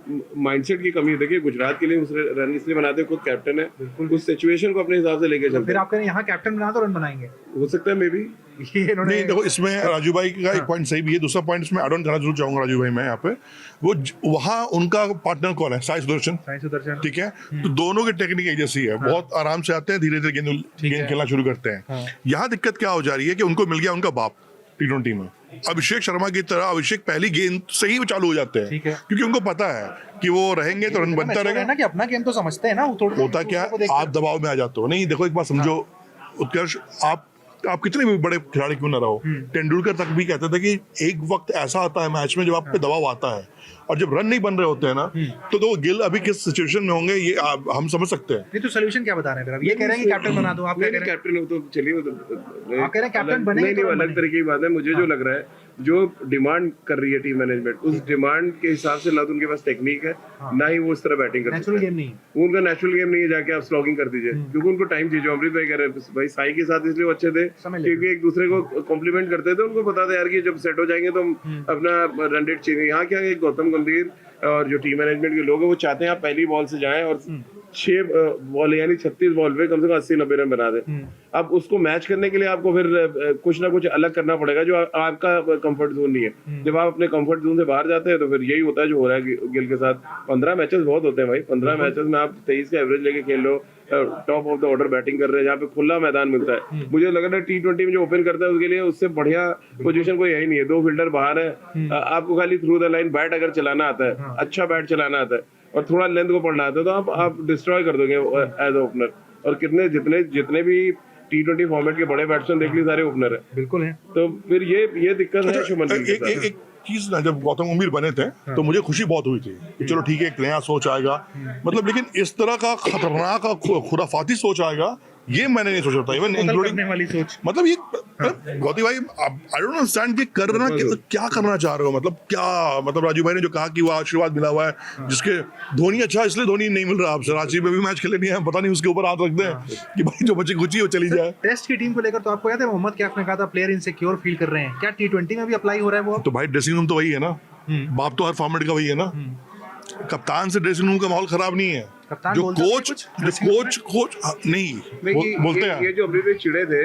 माइंडसेट की कमी है। देखिए गुजरात के लिए दूसरे रन इसलिए बनाते हैं, खुद कैप्टन है, उस सिचुएशन को अपने हिसाब से लेके चलते फिर आप कह रहे हैं यहाँ कैप्टन बना तो रन बनाएंगे, हो सकता है मे बी। ये इन्होंने नहीं देखो, इसमें राजू भाई का एक पॉइंट सही भी है। दूसरा पॉइंट इसमें एड ऑन करना जरूर चाहूंगा राजू भाई, मैं यहाँ पे वो वहाँ उनका पार्टनर कौन है? साई सुदर्शन, ठीक है। तो दोनों की टेक्निक एक जैसी है, बहुत आराम से आते हैं, धीरे धीरे गेंद खेलना शुरू करते हैं। यहाँ दिक्कत क्या हो जा रही है कि उनको मिल गया उनका बाप T20 में, अभिषेक शर्मा की तरह। अभिषेक पहली गेंद से ही चालू हो जाते हैं ठीक है। क्योंकि उनको पता है कि वो रहेंगे तो रन बनता रहेगा ना, कि अपना गेम तो समझते हैं ना, वो थोड़ा होता क्या आप दबाव में आ जाते हो। नहीं देखो एक बात समझो उत्कर्ष, आप कितने भी बड़े खिलाड़ी क्यों ना रहो, तेंदुलकर तक भी कहते थे कि एक वक्त ऐसा आता है मैच में जब आप पे दबाव आता है और जब रन नहीं बन रहे होते हैं ना, तो वो गिल अभी किस सिचुएशन में होंगे ये हम समझ सकते हैं। नहीं तो सोल्यूशन क्या बता रहे हैं फिर? अब ये कह रहे हैं कि कैप्टन बना दो, आप क्या कह रहे हैं? कैप्टन हो तो चलिए, आप कह रहे हैं कैप्टन बनेंगे तो अलग तरीके की बात है। मुझे जो लग रहा है जो डिमांड कर रही है टीम मैनेजमेंट, उस डिमांड के हिसाब से ना तो उनके पास टेक्निक है, ना ही वो इस तरह बैटिंग कर सकते नेचुरल हैं। गेम नहीं है, वो उनका नेचुरल गेम नहीं है। जाके आप स्लॉगिंग कर दीजिए, क्योंकि उनको टाइम चाहिए। जो अमृत भाई कह रहे हैं भाई, साई के साथ इसलिए वो अच्छे थे क्योंकि एक दूसरे को कॉम्प्लीमेंट करते थे। उनको पता था यार कि जब सेट हो जाएंगे तो हम अपना रन रेट चाहिए। यहाँ क्या है, गौतम गंभीर और जो टीम मैनेजमेंट के लोग हैं वो चाहते हैं आप पहली बॉल से जाएं और 6 बॉल यानी 36 बॉल पे कम से कम 80-90 रन बना दें। अब उसको मैच करने के लिए आपको फिर कुछ ना कुछ अलग करना पड़ेगा जो आपका कंफर्ट जोन नहीं है। जब आप अपने कंफर्ट जोन से बाहर जाते हैं तो फिर यही होता है जो हो रहा है गिल के साथ। 15 मैचेस बहुत होते हैं भाई, 15 मैचेस में आप 23 का एवरेज लेके खेल लो, top of the order batting कर रहे हैं, जहाँ पे खुला मैदान मिलता है। मुझे लग रहा है T20 में जो ओपन करता है उसके लिए उससे बढ़िया पोजीशन कोई है ही नहीं है। 2 फील्डर बाहर है, आपको खाली थ्रू द लाइन बैट अगर चलाना आता है, अच्छा बैट चलाना आता है और थोड़ा लेंथ को पढ़ना आता है, तो आप डिस्ट्रॉय कर दोगे एज ओपनर। और कितने जितने भी T20 फॉर्मेट के बड़े बैट्समैन देख ली सारे ओपनर है। बिल्कुल है। तो फिर ये दिक्कत है शुभमन गिल के साथ। एक चीज ना, जब गौतम गंभीर बने थे तो मुझे खुशी बहुत हुई थी कि चलो ठीक है एक नया सोच आएगा, मतलब, लेकिन इस तरह का खतरनाक खुराफाती सोच आएगा ये मैंने नहीं सोचा था, इवन इंक्लूडिंग वाली सोच। मतलब ये गौती भाई, आई डोंट अंडरस्टैंड कि करना क्या करना चाह रहे हो, मतलब क्या, मतलब राजू भाई ने जो कहा कि वो आशीर्वाद मिला हुआ है जिसके धोनी अच्छा, इसलिए धोनी नहीं मिल रहा आपसे, रांची में भी मैच खेले नहीं है, पता नहीं उसके ऊपर हाथ रख दें कि भाई जो बच्चे गुची वो चली जाए। टेस्ट की टीम को लेकर तो आपको याद है मोहम्मद कैफ ने कहा था प्लेयर इनसिक्योर फील कर रहे हैं, क्या T20 में भी अप्लाई हो रहा है वो? तो भाई ड्रेसिंग रूम तो वही है ना, बाप तो हर फॉर्मेट का वही है ना, कप्तान से ड्रेसिंग रूम का माहौल खराब नहीं है। कप्तान जो बोलता है कोच नहीं बोलते हैं। ये जो अभी भी चिड़े थे,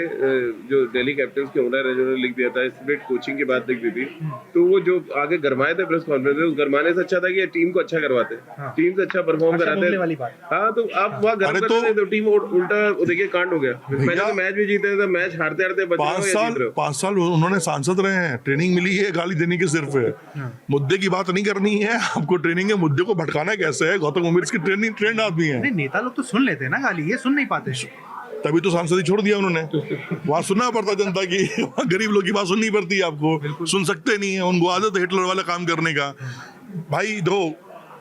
जो दिल्ली कैपिटल्स के ओनर है जिन्होंने लिख दिया था स्प्लिट कोचिंग की बात लिख दी थी, तो वो जो आगे गरमाए थे प्रेस कॉन्फ्रेंस में, उस गरमाने से अच्छा था कि ये टीम को अच्छा करवाते, टीम से अच्छा परफॉर्म कराते। हाँ, तो आप वहाँ गर्व कर रहे थे तो टीम उल्टा देखिए कांड हो गया। पहले तो मैच भी जीते थे, मैच हारते हारते बच गए। 5 साल उन्होंने सांसद रहे हैं, ट्रेनिंग मिली है गाली देने की सिर्फ है, मुद्दे की बात नहीं करनी है आपको, ट्रेनिंग है, मुद्दे को भटकाना कैसे है। गौतम गंभीर की ट्रेंड आदमी है। नेता लोग तो सुन लेते हैं ना गाली, ये सुन नहीं पाते, तभी तो सांसद ही छोड़ दिया उन्होंने। वहां सुनना पड़ता जनता की, गरीब लोग की बात सुननी पड़ती है आपको, सुन सकते नहीं है, उनको आदत है हिटलर वाला काम करने का। भाई दो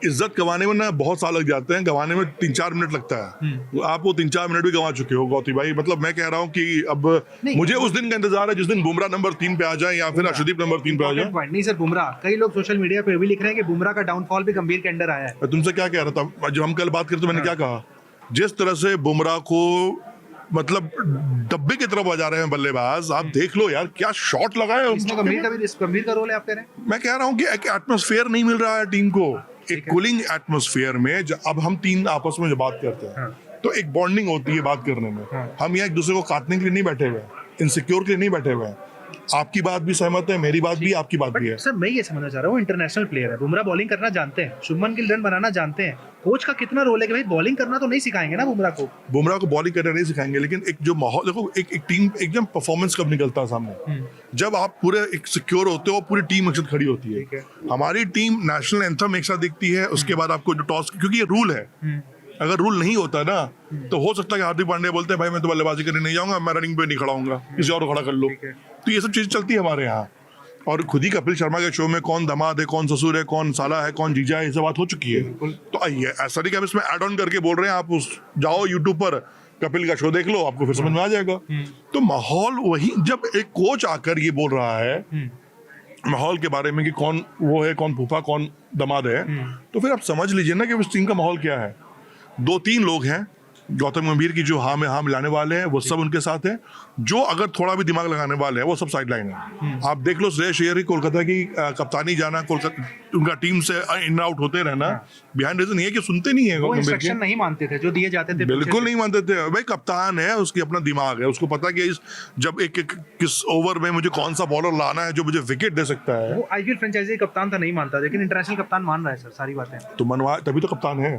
इज्जत गंवाने में ना बहुत साल लग जाते हैं, गंवाने में 3-4 मिनट लगता है, आप वो 3-4 मिनट भी गंवा चुके हो गौती भाई। मतलब मैं कह रहा हूँ कि अब मुझे उस दिन का इंतजार है जिस दिन बुमराह नंबर 3 पे आ जाए या फिर अर्शदीप नंबर 3 पे आ जाए। नहीं सर, बुमराह, कई लोग सोशल मीडिया पे भी लिख रहे हैं कि बुमराह का डाउनफॉल भी गंभीर के अंडर आया है। मैं तुमसे क्या कह रहा था जब हम कल बात करते, मैंने क्या कहा, जिस तरह से बुमराह को मतलब डब्बे की तरफ बजा रहे हैं बल्लेबाज, आप देख लो यार क्या शॉट लगा है। गंभीर का रोल है आप कह रहे हैं? मैं कह रहा हूँ कि एक एटमॉस्फेयर नहीं मिल रहा है टीम को, एक कूलिंग एटमॉस्फेयर में। अब हम 3 आपस में जो बात करते हैं तो एक बॉन्डिंग होती है बात करने में। हम यहाँ एक दूसरे को काटने के लिए नहीं बैठे हुए, इनसिक्योर के लिए नहीं बैठे हुए हैं। आपकी बात भी सहमत है, मेरी बात भी, आपकी बात भी है। सर मैं ये समझना चाह रहा हूँ, इंटरनेशनल प्लेयर है, बुमराह बॉलिंग करना जानते हैं, शुभमन गिल रन बनाना जानते हैं, कोच का कितना रोल है कि भाई बॉलिंग करना तो नहीं सिखाएंगे ना बुमराह को? बुमराह को बॉलिंग करना नहीं सिखाएंगे, लेकिन एक जो माहौल देखो, एक टीम एकदम परफॉर्मेंस कब निकलता है सामने, जब आप पूरे एक सिक्योर होते हो, पूरी टीम एक साथ खड़ी होती है। हमारी टीम नेशनल एंथम एक साथ दिखती है, उसके बाद आपको जो टॉस, क्योंकि ये रूल है, अगर रूल नहीं होता ना तो हो सकता है कि हार्दिक पांड्या बोलते हैं भाई मैं तो बल्लेबाजी करने नहीं जाऊंगा, मैं रनिंग पे नहीं खड़ा हूंगा, किसी और को खड़ा कर लो। तो ये सब चीज चलती है हमारे यहाँ। और खुद ही कपिल शर्मा के शो में कौन दामाद है, कौन ससुर है, कौन साला है, कौन जीजा है, ये सब बात हो चुकी है। तो आइए ऐसा नहीं कि हम इसमें एड ऑन करके बोल रहे हैं, आप जाओ यूट्यूब पर कपिल का शो देख लो, आपको फिर समझ में आ जाएगा। तो माहौल वही, जब एक कोच आकर ये बोल रहा है माहौल के बारे में कि कौन वो है, कौन फूफा, कौन दामाद है, तो फिर आप समझ लीजिए ना कि उस टीम का माहौल क्या है। 2-3 लोग हैं गौतम गंभीर की जो हाँ में हाँ मिलाने वाले हैं, वो सब उनके साथ हैं। जो अगर थोड़ा भी दिमाग लगाने वाले हैं वो सब साइड लाइन है। आप देख लो श्रेयस अय्यर ही कोलकाता की कप्तानी जाना, कोलकाता उनका टीम से इन आउट होते रहना, बिहाइंड रीजन ये कि सुनते नहीं है, वो इंस्ट्रक्शन नहीं मानते थे जो दिए जाते थे, बिल्कुल नहीं मानते थे। भाई कप्तान है, उसकी अपना दिमाग है, उसको पता कि जब एक किस ओवर में मुझे कौन सा बॉलर लाना है जो मुझे विकेट दे सकता है। वो आईपीएल फ्रेंचाइजी कप्तान था, नहीं मानता, लेकिन इंटरनेशनल कप्तान मान रहा है सर सारी बातें। तो मनवा तभी तो कप्तान है,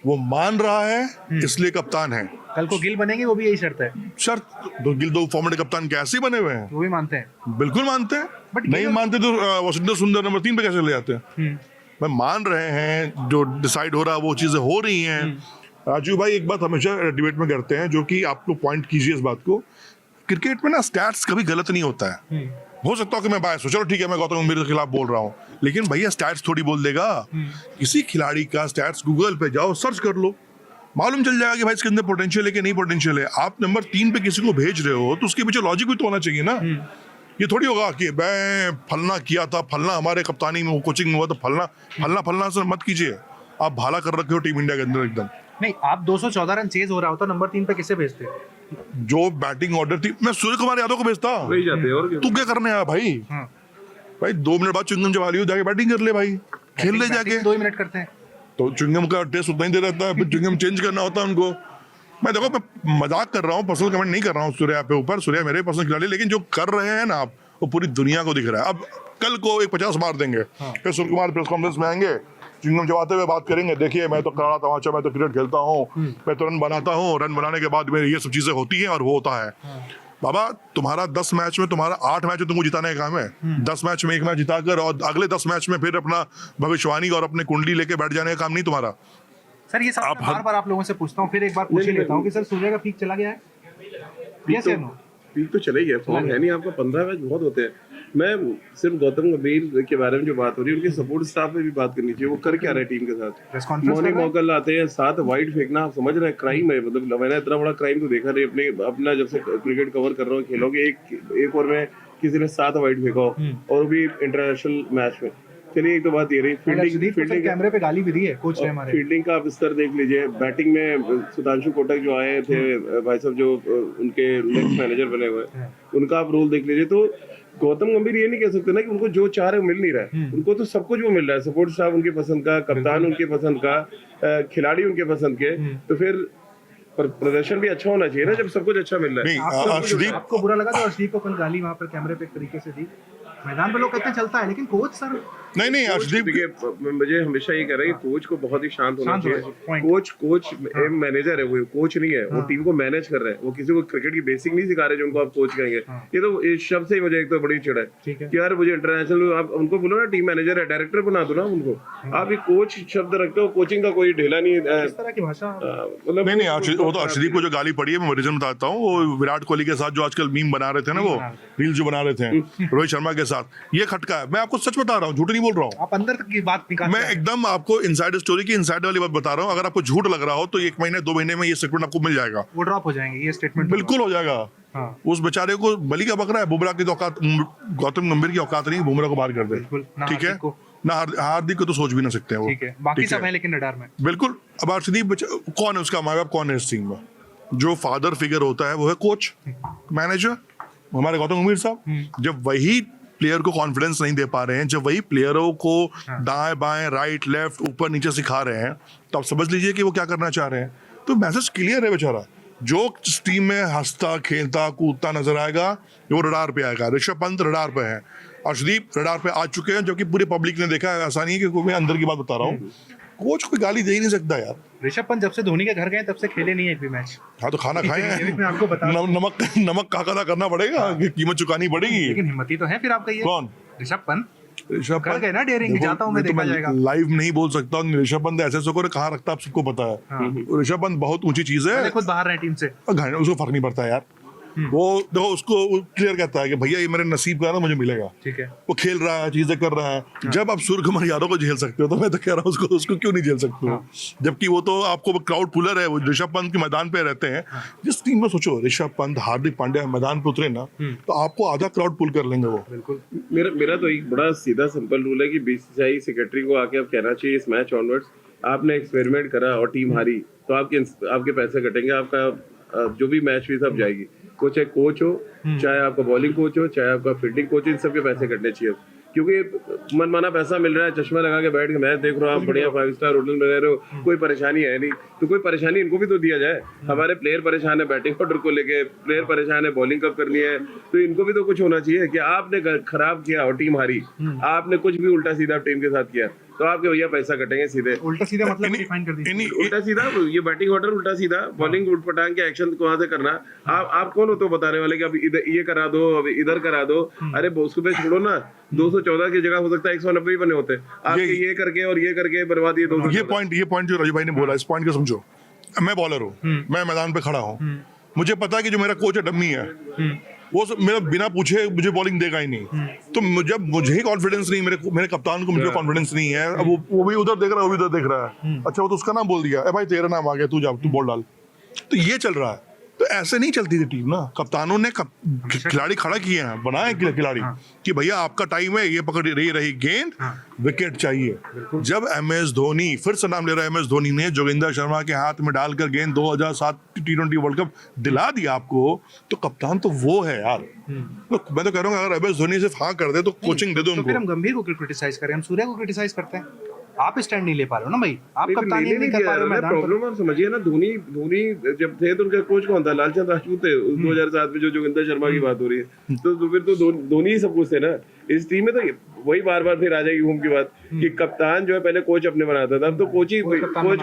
वो मान रहा है इसलिए कप्तान है। कल को गिल बनेंगे वो भी यही शर्त है। शर्त तो गिल 2 फॉर्मेट कप्तान कैसे बने हुए हैं, वो भी मानते हैं, बिल्कुल मानते हैं। बट नहीं मानते तो वशिंदर सुंदर नंबर 3 पे कैसे ले जाते हैं? मैं मान रहे हैं, जो डिसाइड हो रहा है वो चीजें हो रही हैं। राजू भाई एक बात हमेशा डिबेट में करते हैं, जो कि आप लोग पॉइंट कीजिए इस बात को, क्रिकेट में ना स्टैट्स कभी गलत नहीं होता है। हो सकता है कि मैं बायस हूं, चलो ठीक है मैं गौतम गंभीर के खिलाफ बोल रहा हूं, लेकिन भैया स्टैट्स थोड़ी बोल देगा। किसी खिलाड़ी का स्टैट्स गूगल पे जाओ, सर्च कर लो, मालूम चल जाएगा कि भाई इसके अंदर पोटेंशियल है कि नहीं पोटेंशियल है। आप नंबर 3 पे किसी को भेज रहे हो तो उसके पीछे लॉजिक भी तो होना चाहिए ना। ये थोड़ी होगा कि मैं फलना किया था, फलना हमारे कप्तानी में कोचिंग में हुआ तो फलना से मत कीजिए। आप भाला कर रखे हो टीम इंडिया के अंदर एकदम। नहीं, आप 214 रन चेज हो रहा हो तो नंबर 3 पे किसे भेजते? जो बैटिंग ऑर्डर थी मैं सूर्य कुमार यादव को भेजता। तू क्या करने आया भाई? भाई 2 मिनट बाद चुंगम जमा लियो, जाके बैटिंग कर ले भाई, खेल ले जाके। 2 मिनट करते हैं तो चुंगम का टेस्ट उतना ही दे रहता है, फिर चुंगम चेंज करना होता है उनको। मैं देखो मैं मजाक कर रहा हूँ, पर्सनल कमेंट नहीं कर रहा हूँ सूर्या पे ऊपर, सूर्या मेरे पर्सनल खिलाड़ी, लेकिन जो कर रहे हैं ना आप वो पूरी दुनिया को दिख रहा है। अब कल को एक 50 मार देंगे, फिर सूर्य कुमार प्रेस कॉन्फ्रेंस में आएंगे, चिंगम चबाते हुए बात करेंगे, देखिए मैं तो कड़ा तमाचा, मैं तो क्रिकेट खेलता हूँ, मैं तो रन बनाता हूँ, रन बनाने के बाद में ये सब चीजें होती हैं और वो होता है। बाबा तुम्हारा 10 मैच में, तुम्हारा 8 मैच में तुमको जिताने का काम है। 10 मैच में 1 मैच जिताकर और अगले 10 मैच में फिर अपना भविष्यवाणी और अपने कुंडली लेके बैठ जाने का काम नहीं तुम्हारा। सर ये सब बार बार आप लोगों से पूछता हूँ, फिर एक बार पूछ ही लेता हूँ कि सर सूर्या का पीक चला गया है? यस या नो? पीक तो चले गया, फॉर्म है नहीं आपका, 15 मैच बहुत होते हैं। मैं सिर्फ गौतम गंभीर के बारे में जो बात हो रही है, उनके सपोर्ट स्टाफ में भी बात करनी चाहिए। वो कर क्या रहे टीम के प्रेस साथ? कॉन्फ्रेंस मॉर्निंग कर रहे हैं? मॉकल आते हैं, 7 वाइड फेंकना, आप समझ रहे हैं क्राइम है। मतलब मैंने इतना बड़ा क्राइम तो देखा नहीं अपना जब से क्रिकेट कवर कर रहा हूँ। खेलोगे एक ओवर में किसी ने 7 वाइड फेंका हो, और वो भी इंटरनेशनल मैच में। चलिए एक तो बात ये रही, फील्डिंग कैमरे पे गाली भी दी है कोच ने हमारे। फील्डिंग का आप स्तर देख लीजिए। बैटिंग में सुधांशु कोटक जो आए थे भाई साहब, जो उनके नेक्स्ट मैनेजर बने हुए, उनका आप रोल देख लीजिए। तो गौतम गंभीर ये नहीं कह सकते ना कि उनको जो चाह रहे मिल नहीं रहा है। उनको तो सब कुछ वो मिल रहा है, सपोर्ट स्टाफ उनके पसंद का, कप्तान उनके पसंद का, खिलाड़ी उनके पसंद के। तो फिर प्रदर्शन भी अच्छा होना चाहिए ना, जब सब कुछ अच्छा मिल रहा है। अर्शदीप, आपको बुरा लगा तो अर्शदीप को कल गाली वहां पर कैमरे पे एक तरीके से दी। मैदान पे लोग कहते हैं चलता है, लेकिन कोच सर नहीं अर्शदीप, देखिए मुझे हमेशा ये कह रहा है कि कोच को बहुत ही शांत होना चाहिए। point। कोच मैनेजर है, वो कोच नहीं है। वो टीम को मैनेज कर रहे हैं, वो किसी को क्रिकेट की बेसिक नहीं सिखा रहे जो उनको आप कोच कहेंगे। ये तो इस शब्द से ही मुझे एक तो बड़ी चिढ़ है कि यार मुझे इंटरनेशनल, आप उनको बोलो ना टीम मैनेजर है, डायरेक्टर बना दो ना उनको। आप ये कोच शब्द रखते हो, कोचिंग का कोई ढेला नहीं है इस तरह की भाषा। मतलब नहीं वो तो अर्शदीप को जो गाली पड़ी है, मैं रीजन बताता हूँ। वो विराट कोहली के साथ जो आजकल मीम बना रहे थे ना, वो रील जो बना रहे थे रोहित शर्मा के साथ, ये खटका है। मैं आपको सच बता रहा हूँ, झूठ नहीं बोल रहा हूँ। आप अंदर की बात निकाल, मैं एकदम आपको इनसाइड स्टोरी की इनसाइड वाली बात बता रहा हूँ। अगर आपको झूठ लग रहा हो तो 1 महीने 2 महीने में ये स्टेटमेंट आपको मिल जाएगा, वो ड्रॉप हो जाएंगे ये स्टेटमेंट। बिल्कुल हो जाएगा। हाँ। उस बेचारे को बलि का बकरा है। बुमराह की तो औकात, गौतम गंभीर की औकात नहीं बुमराह को बाहर कर दे, ठीक है ना। हार्दिक को तो सोच भी ना सकते हैं वो, ठीक है। बाकी सब है लेकिन रडार में, बिल्कुल। अब अर्शदीप कौन है, उसका माँ बाप कौन है इस टीम में? जो फादर फिगर होता है वो है कोच, मैनेजर, हमारे गौतम गंभीर साहब। जब वही प्लेयर को कॉन्फिडेंस नहीं दे पा रहे हैं, जब वही प्लेयरों को दाएं बाएं राइट लेफ्ट ऊपर नीचे सिखा रहे हैं, तो आप समझ लीजिए कि वो क्या करना चाह रहे हैं। तो मैसेज क्लियर है बेचारा। जो टीम में हंसता खेलता कूदता नजर आएगा वो रडार पे आएगा। ऋषभ पंत रडार पे है, अर्शदीप रडार पे आ चुके हैं, जो कि पूरी पब्लिक ने देखा है। ऐसा नहीं है कि मैं अंदर की बात बता रहा हूँ। कोच कोई गाली दे ही नहीं सकता यार। ऋषभ पंत जब से धोनी के घर गए तब से खेले नहीं है एक भी मैच। हाँ तो खाना खाए हैं, मैं आपको बता नमक काका करना पड़ेगा, कीमत चुकानी पड़ेगी। लेकिन हिम्मती तो है फिर आपका ये। कौन? ऋषभ पंत ऋषभ कर गए ना डेयरिंग, जाता हूं मैं, देखा जाएगा। लाइव नहीं बोल सकता। ऋषभ पंत ऐसे स्कोर कहाँ रखता है आप सबको पता है। ऋषभ पंत बहुत ऊंची चीज है, खुद बाहर रहे टीम से, उसको फर्क नहीं पड़ता यार। वो देखो उसको क्लियर कहता है कि भैया ये मेरे नसीब का है ना, मुझे मिलेगा। ठीक है, वो खेल रहा है, चीजें कर रहा है। जब आप सूर्यकुमार यादव को झेल सकते हो तो मैं तो कह रहा हूँ उसको क्यों नहीं झेल सकते हो? जबकि वो तो आपको क्राउड पुलर है। वो ऋषभ पंत के मैदान पे रहते हैं। जिस टीम में सोचो ऋषभ पंत हार्दिक पांड्या मैदान पे उतरे ना, तो आपको आधा क्राउड पुल कर लेंगे वो। बिल्कुल। मेरा तो एक बड़ा सीधा सिंपल रूल है कि बीसीसीआई सेक्रेटरी को आके अब कहना चाहिए इस मैच ऑनवर्ड्स आपने एक्सपेरिमेंट करा और टीम हारी तो आपके पैसे कटेंगे, आपका जो भी मैच फीस सब जाएगी। वो चाहे कोच हो, चाहे आपका बॉलिंग कोच हो, चाहे आपका फील्डिंग कोच हो, इन सबके पैसे कटने चाहिए। क्योंकि मनमाना पैसा मिल रहा है, चश्मा लगा के बैठ के मैच देख रहे हो, आप बढ़िया 5 स्टार होटल में रह रहे हो, कोई परेशानी है नहीं। तो कोई परेशानी इनको भी तो दिया जाए। हमारे प्लेयर परेशान है बैटिंग ऑर्डर को लेके, प्लेयर परेशान है बॉलिंग कब करनी है, तो इनको भी तो कुछ होना चाहिए कि आपने खराब किया और टीम हारी, आपने कुछ भी उल्टा सीधा टीम के साथ किया तो आपके भैया पैसा कटेंगे सीधे। उल्टा सीधा मतलब डिफाइन कर दीजिए। उल्टा सीधा ये बैटिंग ऑर्डर उल्टा सीधा, बॉलिंग उल्ट पटांग के एक्शन कहाँ से करना। आप कौन हो तो बताने वाले कि अब इधर ये करा दो, अब इधर करा दो। अरे उसको पे छोड़ो ना, 214 की जगह हो सकता है 190 बने होते। आपके ये करके और ये करके बर्बाद ये 214। ये पॉइंट जो राजू भाई ने बोला, इस पॉइंट को समझो। मैं बॉलर हूँ, मैं मैदान पे खड़ा हूँ, मुझे पता है कि जो मेरा कोच है डम्मी है, वो मेरा बिना पूछे मुझे बॉलिंग देगा ही नहीं। तो जब मुझे ही कॉन्फिडेंस नहीं, मेरे कप्तान को मुझे कॉन्फिडेंस नहीं है, अब वो भी उधर देख रहा है, वो भी उधर देख रहा है। अच्छा वो तो उसका नाम बोल दिया, ए भाई तेरा नाम आ गया, तू जा तू बॉल डाल। तो ये चल रहा है। तो ऐसे नहीं चलती थी टीम ना। कप्तानों ने खिलाड़ी खड़ा किए हैं, बनाए खिलाड़ी कि भैया आपका टाइम है, ये पकड़ रही गेंद, विकेट चाहिए। जब MS धोनी, फिर से नाम ले रहा है, MS धोनी ने जोगिंदर शर्मा के हाथ में डालकर गेंद 2007 T20 वर्ल्ड कप दिला दिया आपको, तो कप्तान तो वो है यार। तो मैं तो कह रहा हूँ अगर MS धोनी सिर्फ हाँ कर दे तो कोचिंग दे दो उनको। फिर हम गंभीर को क्रिटिसाइज करें, हम सूर्या को क्रिटिसाइज करते हैं। आप स्टैंड नहीं ले पा रहे हो ना भाई, आप कप्तानी नहीं कर पा रहे हो मैदान पर। प्रॉब्लम आप समझिए ना, धोनी जब थे तो उनका कोच कौन था? लालचंद राजपूत थे 2007 में, जो जोगिंदर शर्मा की बात हो रही है। तो फिर तो धोनी ही सब कुछ थे ना इस टीम में। तो वही बार बार फिर आ जाएगी घूम की बात कि कप्तान जो है पहले कोच अपने बनाता था, अब तो कोच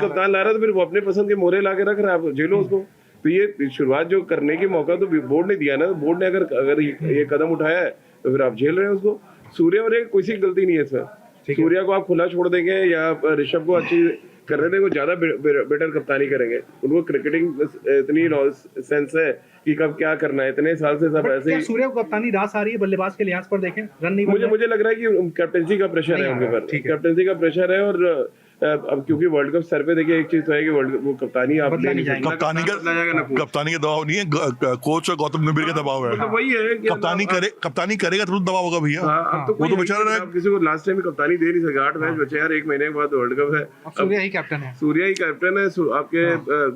कप्तान ला रहा है, तो फिर वो अपने पसंद के मोहरे ला के रख रहा है, आप झेलो उसको। तो ये शुरुआत जो करने की मौका तो बोर्ड ने दिया ना, तो बोर्ड ने अगर ये कदम उठाया है तो फिर आप झेल रहे हैं उसको। सूर्या और किसी गलती नहीं है इसमें। सूर्या को आप खुला छोड़ देंगे या ऋषभ को अच्छी करने देंगे, ज्यादा बेटर कप्तानी करेंगे। उनको क्रिकेटिंग इतनी सेंस है कि कब क्या करना है, इतने साल से सब ऐसे ही। सूर्या को कप्तानी रास आ रही है बल्लेबाज के लिहाज पर देखें, रन नहीं मुझे लग रहा है कि कैप्टनसी का प्रेशर है उनके ऊपर, कैप्टनसी का प्रेशर है। और अब क्योंकि वर्ल्ड कप सर पे देखिए, एक चीज तो है कि वो कप्तानी आप ले नहीं जाएंगे, कप्तानी का दबाव नहीं है, कोच और गौतम गंभीर का दबाव है। तो वही है कि कप्तानी करेगा तो दबाव होगा भैया। अब तो वो तो बेचारा किसी को लास्ट टाइम कप्तानी दे नहीं सके, 8 मैच बचे यार, 1 महीने के बाद वर्ल्ड कप है। सूर्या ही कैप्टन है, सूर्या ही कैप्टन है, आपके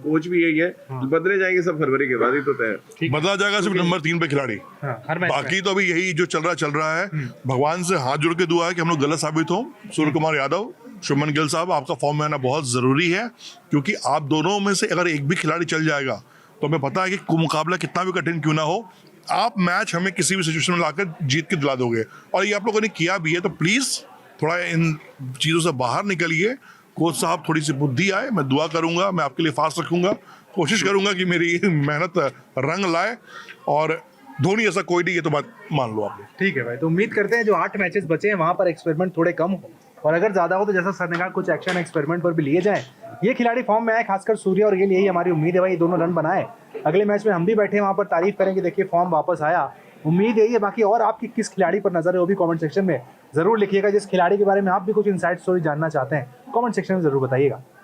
कोच भी यही है। बदले जाएंगे सब फरवरी के बाद ही तो तय बदला जाएगा सिर्फ नंबर 3 पे खिलाड़ी। बाकी तो अभी यही जो चल रहा है, भगवान से हाथ जोड़ के दुआ है कि हम लोग गलत साबित हो। सूर्य कुमार यादव, शुभमन गिल साहब, आपका फॉर्म में आना बहुत जरूरी है, क्योंकि आप दोनों में से अगर एक भी खिलाड़ी चल जाएगा तो हमें पता है कि मुकाबला कितना भी कठिन क्यों ना हो, आप मैच हमें किसी भी सिचुएशन में लाकर जीत के दिला दोगे। और ये आप लोगों ने किया भी है, तो प्लीज थोड़ा इन चीजों से बाहर निकलिए। कोच साहब थोड़ी सी बुद्धि आए, मैं दुआ करूंगा, मैं आपके लिए फास्ट रखूंगा, कोशिश करूंगा कि मेरी मेहनत रंग लाए। और धोनी ऐसा कोई नहीं, ये तो बात मान लो आप। ठीक है भाई, तो उम्मीद करते हैं जो 8 मैचेस बचे हैं वहां पर एक्सपेरिमेंट थोड़े कम हो, और अगर ज्यादा हो तो जैसा सर ने कहा कुछ एक्शन एक्सपेरिमेंट पर भी लिए जाएं। ये खिलाड़ी फॉर्म में आए, खासकर सूर्या और गिल, यही हमारी उम्मीद है भाई, ये दोनों रन बनाए। अगले मैच में हम भी बैठे वहां पर तारीफ करेंगे, देखिए फॉर्म वापस आया, उम्मीद यही है। बाकी और आपकी किस खिलाड़ी पर नजर है वो भी कमेंट सेक्शन में जरूर लिखिएगा। जिस खिलाड़ी के बारे में आप भी कुछ इनसाइड स्टोरी जानना चाहते हैं, कमेंट सेक्शन में जरूर बताइएगा।